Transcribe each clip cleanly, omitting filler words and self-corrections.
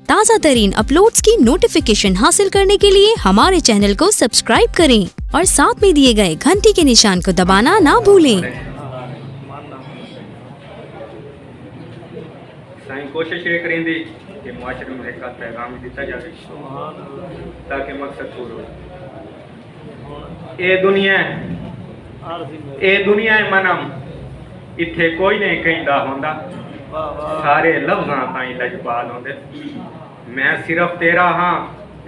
ताज़ा तरीन अपलोड्स की नोटिफिकेशन हासिल करने के लिए हमारे चैनल को सब्सक्राइब करें और साथ में दिए गए घंटी के निशान को दबाना ना भूलें। कोशिश ये करेंगे कि मुआशरे में एक पैगाम दिता जाए ताकि मकसद पूरा हो। ए दुनिया मनम इत्थे कोई नहीं कहता होंदा, सारे लफ्ज़ां ताईं लजपाल होंदे। मैं सिर्फ तेरा हाँ,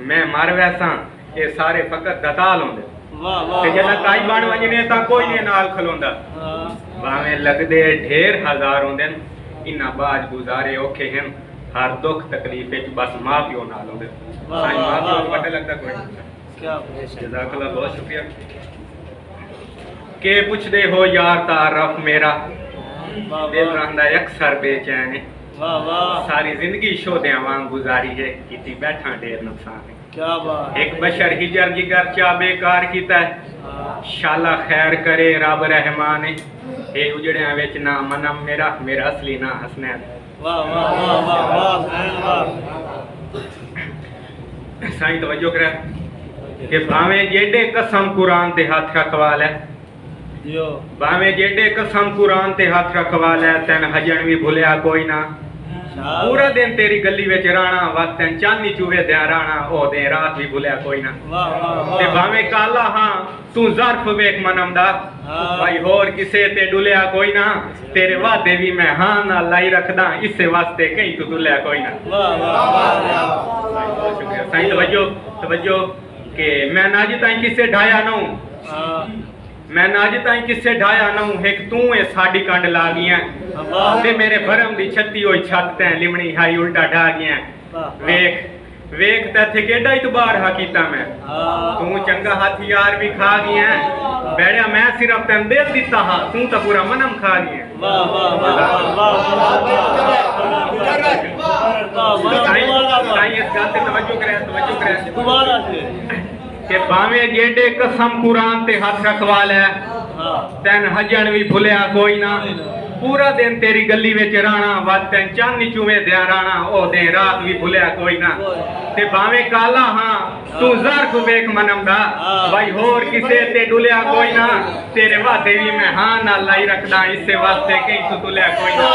मैं मर वैसा, ये सारे फकत दताल होंदे। ते जदा काई बन वजने ता कोई नहीं नाल खलोंदा। भावें लगदे ढेर हजार होंदे, इन्ना बाज गुजारे औखे हैं, हर दुख तकलीफ विच बस मां प्यो नाल होंदे। साईं मां प्यो पता लगदा कोई क्या। जज़ाकल्लाह, बहुत शुक्रिया। के पुछदे हो यार तारफ मेरा, दिल रहंदा अक्सर बेचैन। सारी जिंदगी शोदियां वांग गुजारी है, किती बैठा ढेर नुकसान है। क्या बात। एक बशर हिजर जिगर चा बेकार कीता है, शाला खैर करे रब रहमान है। ए उजड़ियां विच ना मनम मेरा, मेरा असली ना हसनैन। वाह वाह वाह वाह वाह। साईं तवज्जो करे कि भावें जेडे कसम कुरान ते हाथ रखवाल है, भावें जेडे कसम कुरान ते हाथ रखवाल है, तैन हजन भी भुलिया कोई ना। पूरा दिन तेरी गली विच राणा, वक्त चांदी चूवे दे राणा, ओ दे रात भी भुलिया कोई ना। ते भावें काला हां तू ज़र्फ वेख मनम दा, भाई होर किसे ते डुलिया कोई ना। तेरे वादे भी मैं हां ना लाई रखदा, इसे वास्ते कहीं तू डुलिया कोई ना। साईं तवज्जो तवज्जो के मैं नाज ताईं किसे ढाया नूं, मैं नाज ताईं किसे ढाया नूं, एक तू ए साडी कंड ला गईयां। ते मेरे भरम दी छत्ती होई छत तैं लिमणी हाई उल्टा ढा गईयां। वेख वेख ते केडा इतबार हा कीता मैं, तू चंगा हथियार भी खा गईयां। बैठा मैं सिर्फ तैन दिल दिता हा, तू तो पूरा मनम खा गईयां। साईं इस गल ते तवज्जो करे कि भावें जेडे कसम कुरान ते हाथ रखवाल है, तैन हजन भी भुलिया कोई ना। पूरा दिन तेरी गली विच राणा, वत तैन चांदी चूवे दे राणा, ओ दे रात भी भुलिया कोई ना। ते भावें काला हां तू ज़र्फ वेख मनम दा, भाई होर किसे ते डुलिया कोई ना। तेरे वादे भी मैं हां ना लाई रखदा, इसे वास्ते कहीं तू डुलिया कोई ना।